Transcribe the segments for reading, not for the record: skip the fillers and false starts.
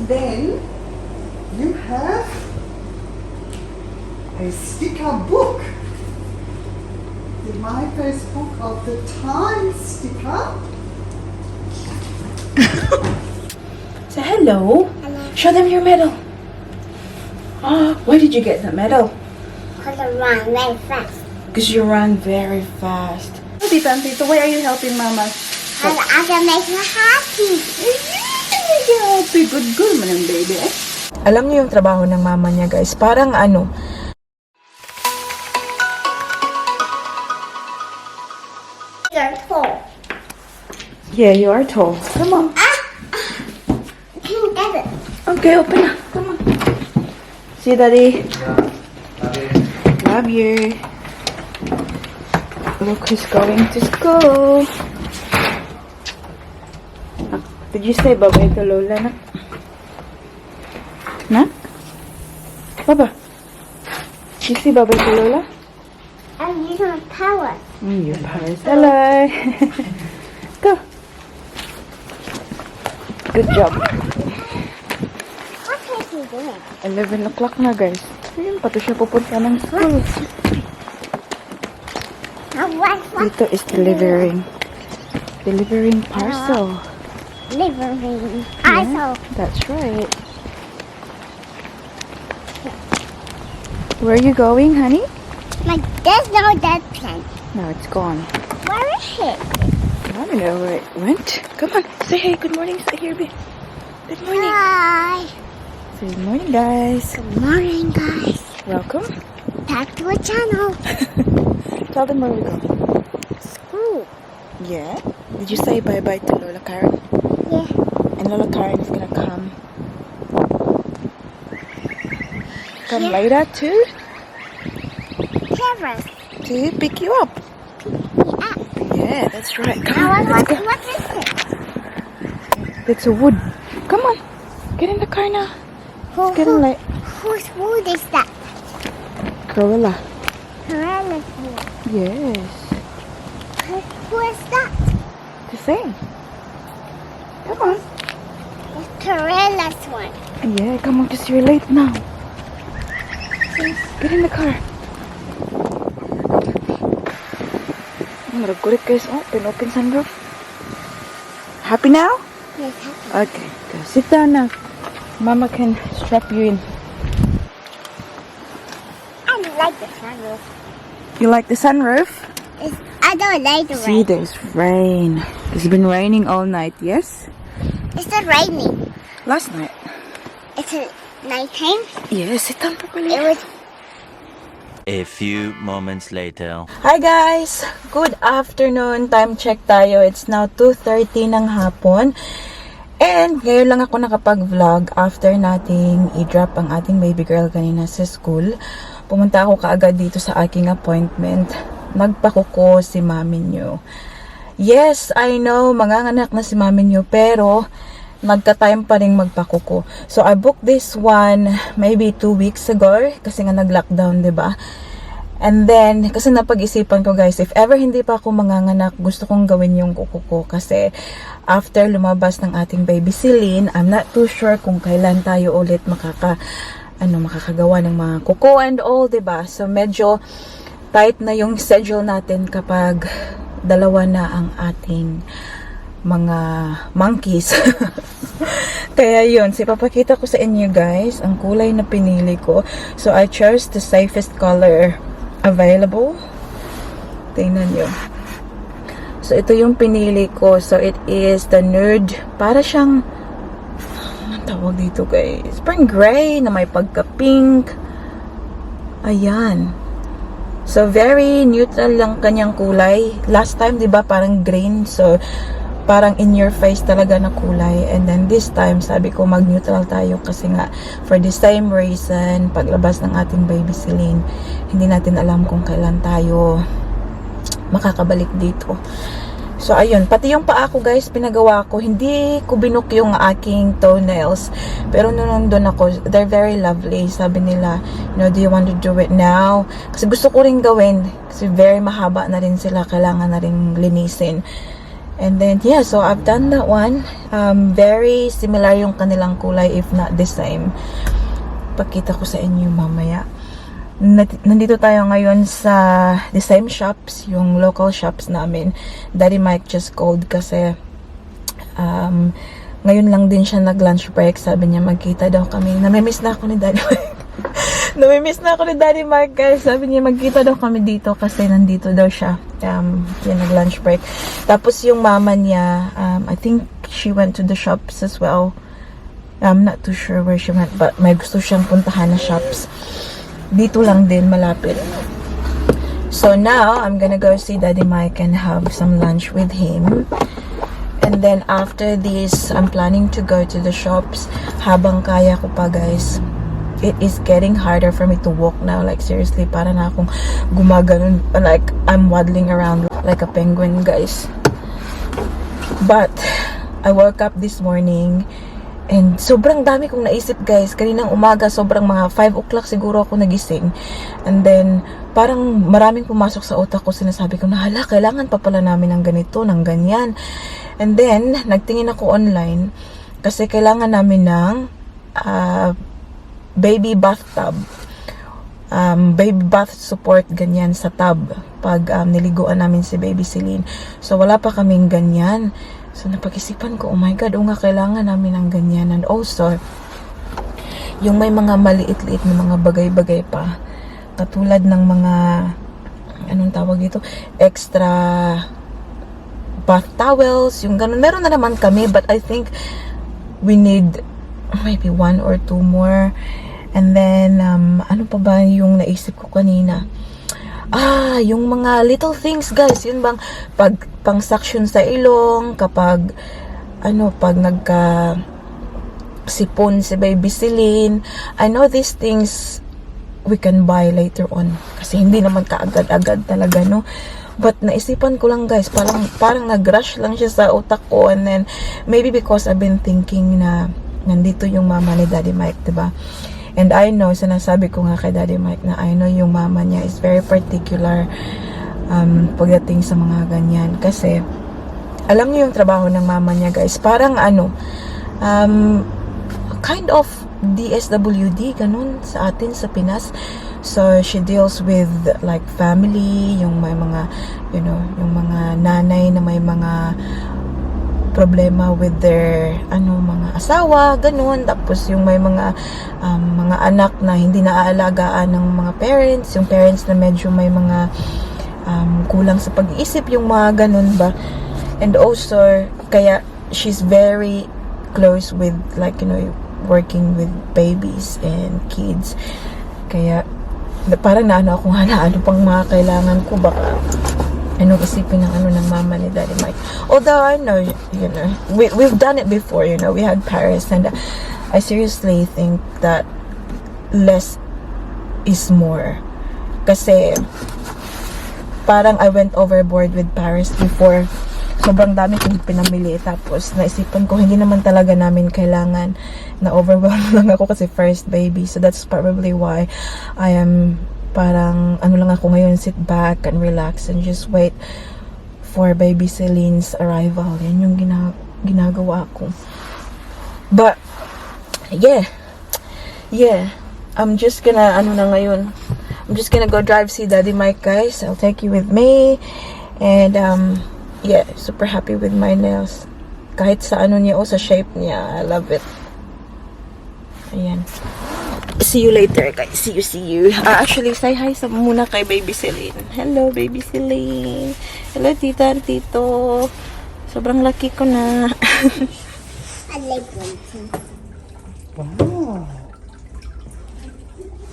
then you have a sticker book. My first book of the time sticker. Say hello. Hello. Show them your medal. Oh, why did you get the medal? Because I run very fast. Because you run very fast. Tito and Tito, why are you helping Mama? And I can make her happy. Happy, good man ang baby. Alam niyo yung trabaho ng mama niya, guys. Parang ano, You're tall. yeah, you are tall. Come on. Can get it. Okay, open na. Come on. See, Daddy. Love you. Look who's going to school. Did you say bye-bye to Lola, na? Na? Baba. Did you say bye-bye to Lola? I'm using my power. Your power's hello. Go. Good job. What is he doing? 11 o'clock na, guys. Ayun, pati siya pupunta ng school. What? Dito is delivering parcel. Living. I saw. That's right. Where are you going, honey? Like, there's no dead plant. No, it's gone. Where is it? I don't know where it went. Come on, say hey, good morning, say here, babe. Good morning. Hi. Say good morning, guys. Good morning, guys. Welcome. Back to our channel. Tell them where we go. School. Yeah? Did you say bye-bye to Lola Karen? Yeah. And Lola Karen is gonna come Yeah. later too? Terrace. To pick you up. Yeah. Yeah, that's right. Come Now, on, let's go. what is it? It's a wood. Come on, get in the car now. It's getting late. Whose wood is that? Gorilla. Corella's wood. Yes. Who is that? The same. Come on. It's Corella's one. Yeah, come on, because you're late now. Get in the car. Maragkulit guys. Oh, open sunroof. Happy now? Yes. Okay, go sit down now. Mama can strap you in. I like the sunroof. You like the sunroof? I don't like the See, rain. there's rain. It's been raining all night, yes? It's not raining. Last night. It's a nighttime. Yes, sit down properly. It was. A few moments later. Hi guys! Good afternoon. Time check tayo. It's now 2:30 ng hapon. And ngayon lang ako nakapag-vlog after nating i-drop ang ating baby girl kanina sa school. Pumunta ako kaagad dito sa aking appointment. Nagpakuko si mami niyo. Yes, I know, manganganak na si mami niyo, pero nagka-time pa rin magpakuko. So, I booked this one maybe 2 weeks ago kasi nga nag-lockdown, 'di ba? And then, kasi napag-isipan ko guys, if ever hindi pa ako manganganak, gusto kong gawin yung kuko ko kasi after lumabas ng ating baby Celine, I'm not too sure kung kailan tayo ulit makakagawa ng mga kuko and all, 'di ba? So, medyo tight na yung schedule natin kapag dalawa na ang ating mga monkeys. Kaya yun, ipapakita ko sa inyo guys ang kulay na pinili ko. So I chose the safest color available. Tingnan nyo. So ito yung pinili ko. So it is the nude. Para siyang, anong tawag dito guys? Parang gray na may pagka-pink. Ayan. So very neutral lang kanyang kulay. Last time, 'di ba, parang green. So parang in your face talaga na kulay. And then this time, sabi ko mag-neutral tayo kasi nga for the same reason, paglabas ng ating baby Celine, hindi natin alam kung kailan tayo makakabalik dito. So ayun, pati yung paa ko guys, pinagawa ko. Hindi ko binook yung aking toenails. Pero nung nandun ako, they're very lovely. Sabi nila, you know, do you want to do it now? Kasi gusto ko rin gawin. Kasi very mahaba na rin sila. Kailangan na rin linisin. And then, yeah, so I've done that one. Very similar yung kanilang kulay, if not the same. Pakita ko sa inyo mamaya. Nandito tayo ngayon sa the same shops, yung local shops namin. Daddy Mike just called kasi ngayon lang din siya nag-lunch break. Sabi niya magkita daw kami. Namimiss na ako ni Daddy Mike. Namimiss na ako ni Daddy Mike, guys. Sabi niya magkita daw kami dito kasi nandito daw siya. Yan, nag-lunch break. Tapos yung mama niya, I think she went to the shops as well. I'm not too sure where she went, but may gusto siyang puntahan na shops. Dito lang din, malapit. So now, I'm gonna go see Daddy Mike and have some lunch with him. And then after this, I'm planning to go to the shops habang kaya ko pa, guys. It is getting harder for me to walk now. Like, seriously, para na akong gumaganon. Like, I'm waddling around like a penguin, guys. But, I woke up this morning and sobrang dami kong naisip, guys. Kaninang umaga, sobrang mga 5 o'clock siguro ako nagising. And then, parang maraming pumasok sa utak ko. Sinasabi ko na, hala, kailangan pa pala namin ng ganito, ng ganyan. And then, nagtingin ako online kasi kailangan namin ng baby bathtub. Baby bath support, ganyan, sa tub. Pag niliguan namin si Baby Celine. So, wala pa kaming ganyan. So, napag-isipan ko, oh my God, nga, kailangan namin ng ganyan. And also, yung may mga maliit-liit na mga bagay-bagay pa. Katulad ng mga, anong tawag ito? Extra bath towels, yung ganun. Meron na naman kami, but I think we need maybe 1 or 2 more. And then, ano pa ba yung naisip ko kanina? Yung mga little things, guys. Yun bang pang suction sa ilong, kapag pag nagka sipon si Baby Celine. I know these things we can buy later on. Kasi hindi naman kaagad-agad talaga, no? But naisipan ko lang, guys, parang nag-rush lang siya sa utak ko. And then, maybe because I've been thinking na nandito yung mama ni Daddy Mike, diba? And I know, sinasabi ko nga kay Daddy Mike na I know yung mama niya is very particular pagdating sa mga ganyan. Kasi, alam niyo yung trabaho ng mama niya, guys. Parang kind of DSWD, ganun, sa atin, sa Pinas. So, she deals with, like, family, yung may mga, yung mga nanay na may mga problema with their mga asawa, ganun. Tapos yung may mga anak na hindi naaalagaan ng mga parents, yung parents na medyo may mga kulang sa pag-iisip, yung mga ganun ba. And also, kaya she's very close with, like, working with babies and kids. Kaya parang ano pang mga kailangan ko, baka anong isipin ng mama ni Daddy Mike. Although I know, we've done it before, we had Paris, and I seriously think that less is more. Kasi parang I went overboard with Paris before. Sobrang dami kong pinamili. Tapos naisipan ko, hindi naman talaga namin kailangan. Na overwhelmed lang ako kasi first baby. So that's probably why I am parang lang ako ngayon, sit back and relax and just wait for Baby Celine's arrival. Yan yung ginagawa ko. But yeah, I'm just gonna I'm just gonna go drive see Daddy Mike, guys. I'll take you with me. And yeah, super happy with my nails. Kahit sa niya, sa shape niya. I love it. Ayan. See you later, guys. See you. Actually, say hi muna kay Baby Celine. Hello, Baby Celine. Hello, tita and tito. Sobrang laki ko na. I like one too. Wow.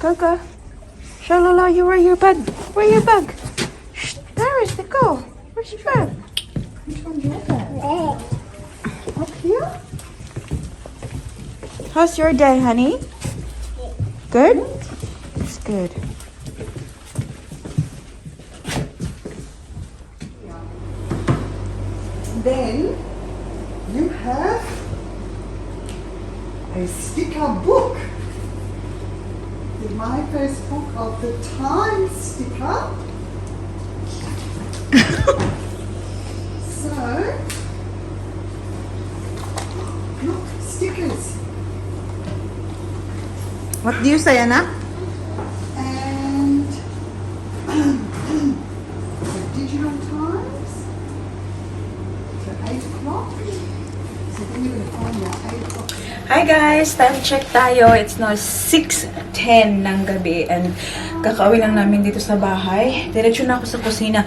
Gaga. Shalala, you wear your bag. Where your bag? Shh, Paris, go. Where's your bag? Which one's your bag? Up here? How's your day, honey? Good? It's good. Then you have a sticker book. My first book of the time sticker. So Look, stickers. What do you say, Anna? And the digital times. So 8 o'clock. So then you're going to find your 8 o'clock. Hi guys! Time check tayo. It's now 6:10 ng gabi and kakauwi lang namin dito sa bahay. Diretso na ako sa kusina.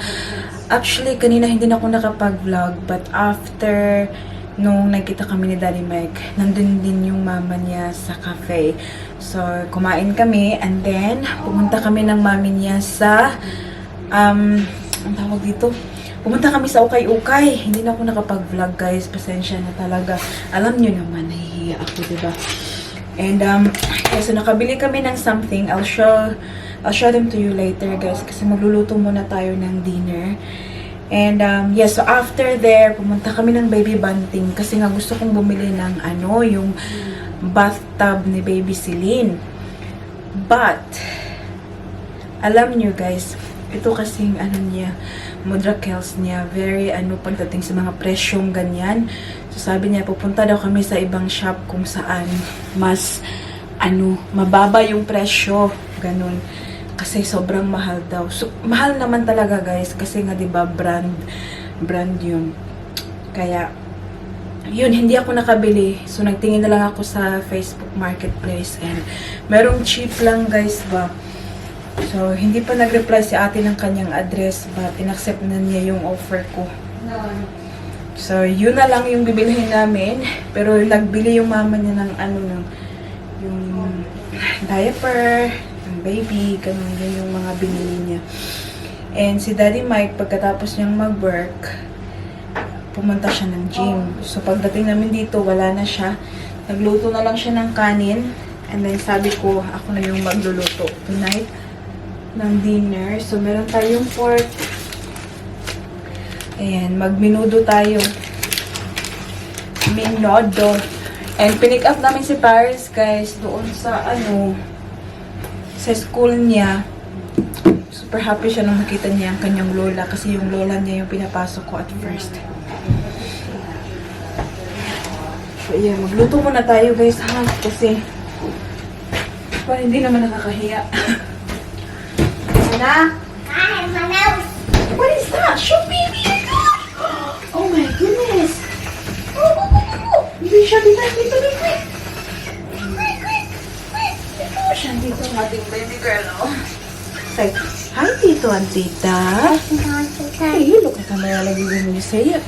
Actually, kanina hindi na ako nakapag-vlog but after nung nagkita kami ni Daddy Mike, nandun din yung mama niya sa cafe. So, kumain kami and then pumunta kami ng mami niya sa ang tawag dito? Pumunta kami sa Ukay-Ukay. Hindi na ako nakapag-vlog, guys. Pasensya na talaga. Alam nyo naman, nahihiya ako, diba? And, so nakabili kami ng something. I'll show them to you later, guys. Kasi magluluto muna tayo ng dinner. And, so after there, pumunta kami ng baby bunting. Kasi nga gusto kong bumili ng, yung bathtub ni Baby Celine. But, alam nyo, guys, ito kasing, niya, Mudrakels niya, very pagdating sa mga presyong ganyan. So sabi niya, pupunta daw kami sa ibang shop kung saan mas mababa yung presyo, ganun. Kasi sobrang mahal daw. So, mahal naman talaga, guys, kasi nga 'di ba brand yun. Kaya yun, hindi ako nakabili. So nagtingin na lang ako sa Facebook Marketplace and merong cheap lang, guys, ba. So, hindi pa nag-reply si ate ng kanyang address, but inaccept na niya yung offer ko. No. So, yun na lang yung bibilhin namin. Pero nagbili yung mama niya ng yung diaper, yung baby, ganun, yun yung mga binili niya. And si Daddy Mike, pagkatapos niyang mag-work, pumunta siya ng gym. So, pagdating namin dito, wala na siya. Nagluto na lang siya ng kanin. And then, sabi ko, ako na yung magluluto tonight ng dinner. So, meron tayong pork. Ayan, magminudo tayo. Minodo. And pinick up namin si Paris, guys, doon sa, sa school niya. Super happy siya nung nakita niya ang kanyang lola. Kasi yung lola niya yung pinapasok ko at first. So, ayan, magluto muna tayo, guys, ha? Kasi, para hindi naman nakakahiya. I have my nose. What is that? Show baby! Oh my goodness! Hindi siya dito. Quick! Siya dito ang ating baby girl, oh. Say, hi, Tito and Tita. Hey, you look like a camera like when you say it.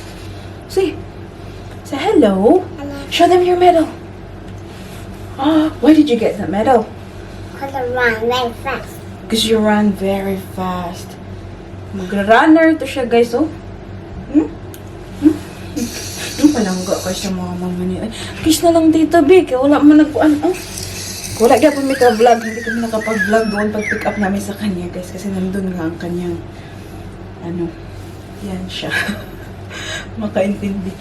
Say hello. Hello. Show them your medal. Oh, why did you get that medal? Because I run very fast. Because you run very fast. Mag-runner to siya, guys, oh. Palangga ka siya, mga mama niya. Ay, kiss na lang, Tita Vic. Wala mo nagpuan, oh. Wala ka pa may ka-vlog. Hindi kami nakapag-vlog doon pag-pick up namin sa kanya, guys. Kasi nandun nga ang kanyang, yan siya. Makaintindi.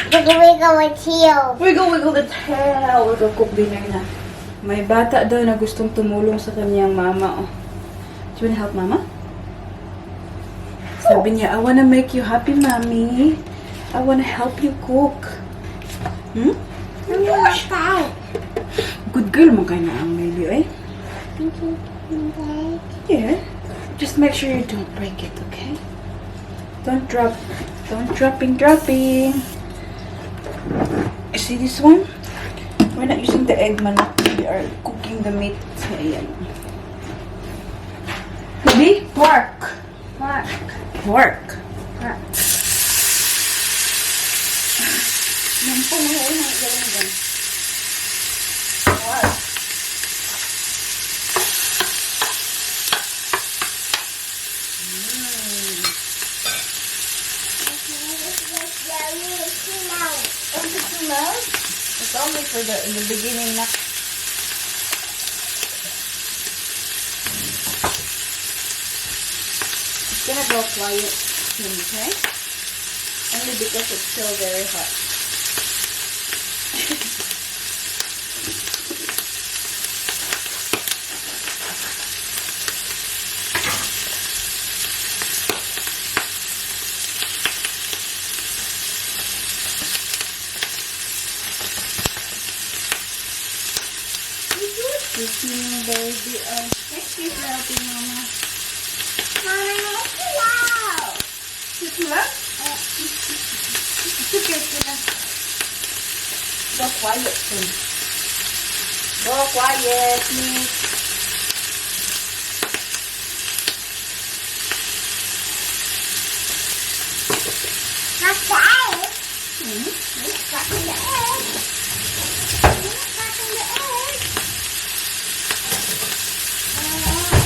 Wiggle the tail. Wiggle the tail. Wiggle cook dinner na. May bata daw na gustong tumulong sa kanyang mama. Oh. Do you wanna help mama? Sabi niya, I wanna make you happy, mommy. I wanna help you cook. Good girl mo kayo na ang baby, eh? Yeah. Just make sure you don't break it, okay? Don't dropping. See this one? We're not using the egg man. We are cooking the meat. Ayan. Baby, pork. Nampung mo yun. Pork. It's only for in the beginning na. It's gonna go quiet soon, okay? Only because it's still very hot. cooking, baby. Oh, thank you for helping Mama. Mama, hello. It's love? It's okay, Kila. Go quiet, son. Go quiet, Miss. Not tired. Mm-hmm. Cracking the egg. Cracking the egg.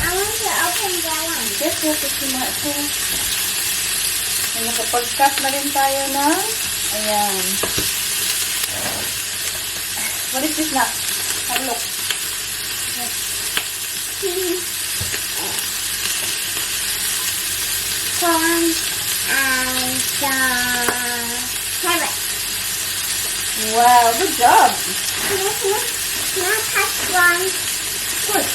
I want to open that one. Yes, focus si Marco. Nakapag-cut na rin tayo ng, ayan. What is this now? Have a look. Corn and carrot. Wow, good job. Can I touch one? Good.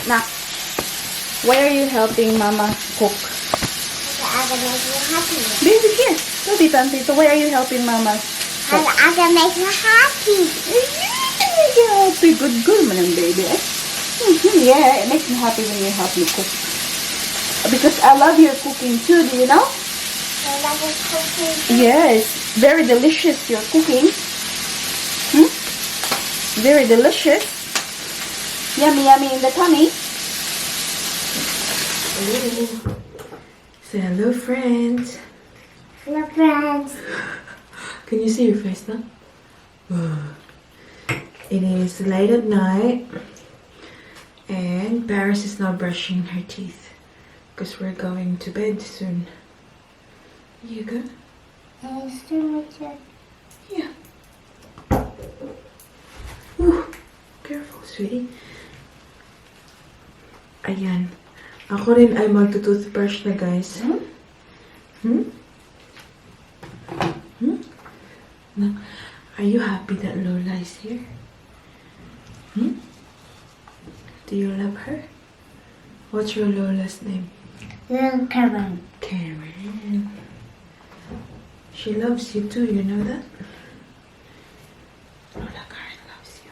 Now, why are you helping Mama cook? I'm gonna make you happy. Baby, here. Go, Tita and Tito. Why are you helping Mama? I'm gonna make you happy. Happy, good man, baby. Yeah, it makes me happy when you help me cook. Because I love your cooking too, do you know? I love your cooking. Yes, very delicious your cooking. Very delicious. Yummy, yummy in the tummy. Say hello, friends. Hello, friends. Can you see your face now? It is late at night, and Paris is now brushing her teeth because we're going to bed soon. You good? Yeah. Ooh, careful, sweetie. Ayan. Ako rin ay magto-toothbrush na, guys. Now, are you happy that Lola is here? Do you love her? What's your Lola's name? Little Karen. Karen. She loves you too, you know that? Lola Karen loves you.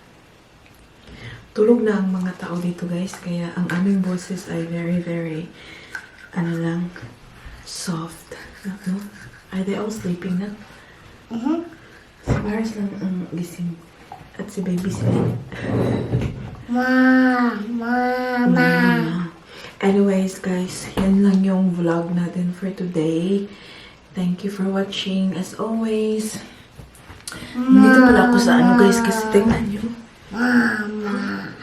Tulog na ang mga tao dito, guys, kaya ang aming boses ay very, soft. No? Are they all sleeping na? Si Paris lang ang gising. At si baby sila. Mama. Anyways, guys, yan lang yung vlog natin for today. Thank you for watching. As always, dito pala ako sa guys, kasi tingnan nyo. Mama.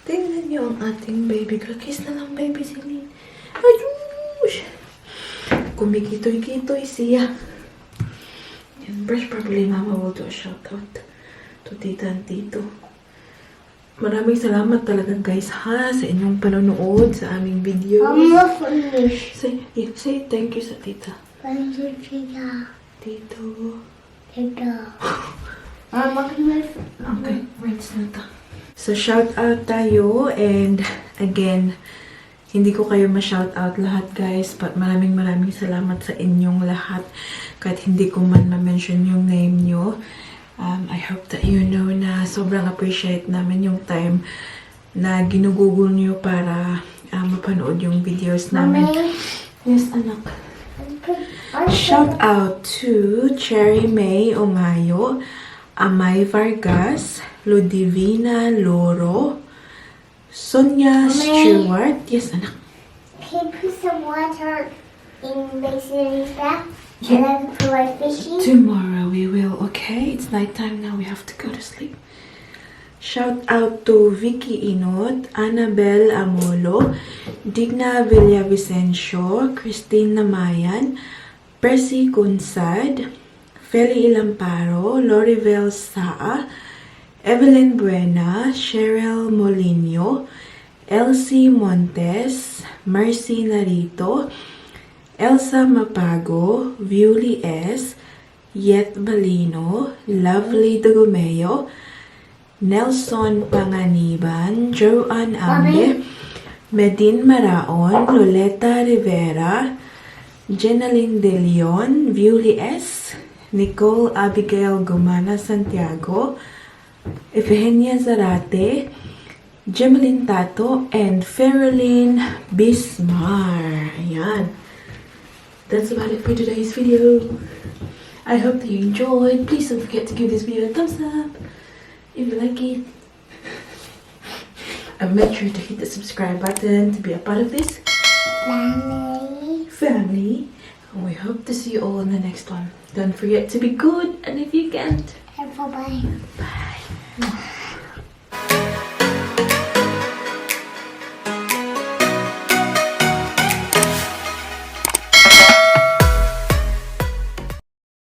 Tingnan nyo ang ating baby girl. Kiss na lang, baby Celine. Ayush! Kumikitoy-kitoy siya. Yan, brush properly, Mama will do a shout out to Tita and Tito. Maraming salamat talaga, guys, ha, sa inyong panonood sa aming video. Say thank you sa Tita. Thank you, Tita. Tito. Tita. Okay, rinse na ta. So, shout out tayo, and again, hindi ko kayo ma-shout out lahat, guys, but maraming salamat sa inyong lahat. Kahit hindi ko man ma-mention yung name nyo. I hope that you know na sobrang appreciate namin yung time na ginugugol nyo para mapanood yung videos namin. Mommy. Yes, anak. Shout out to Cherry May Ongayo, Amay Vargas, Ludivina Loro, Sonia Stewart. Yes, anak. Can you put some water in basin back? Yeah. And then put like fishing? Tomorrow we will, okay? It's nighttime now. We have to go to sleep. Shout out to Vicky Inot, Annabel Amolo, Digna Villavicencio, Christine Namayan, Percy Kunsad, Feli Ilamparo, Lorivel Saa, Evelyn Buena, Cheryl Molino, Elsie Montes, Mercy Narito, Elsa Mapago, Viuli S, Yet Balino, Lovely Dugumeo, Nelson Panganiban, Joanne Ambe, Medin Maraon, Loleta Rivera, Jenaline De Leon, Viuli S, Nicole Abigail Gumana Santiago, Efigenia Zarate, Gemeline Tato, and Feroline Bismar. Ayan. That's about it for today's video. I hope that you enjoyed. Please don't forget to give this video a thumbs up if you like it. And make sure to hit the subscribe button to be a part of this family. And we hope to see you all in the next one. Don't forget to be good, and if you can't, Bye-bye. bye.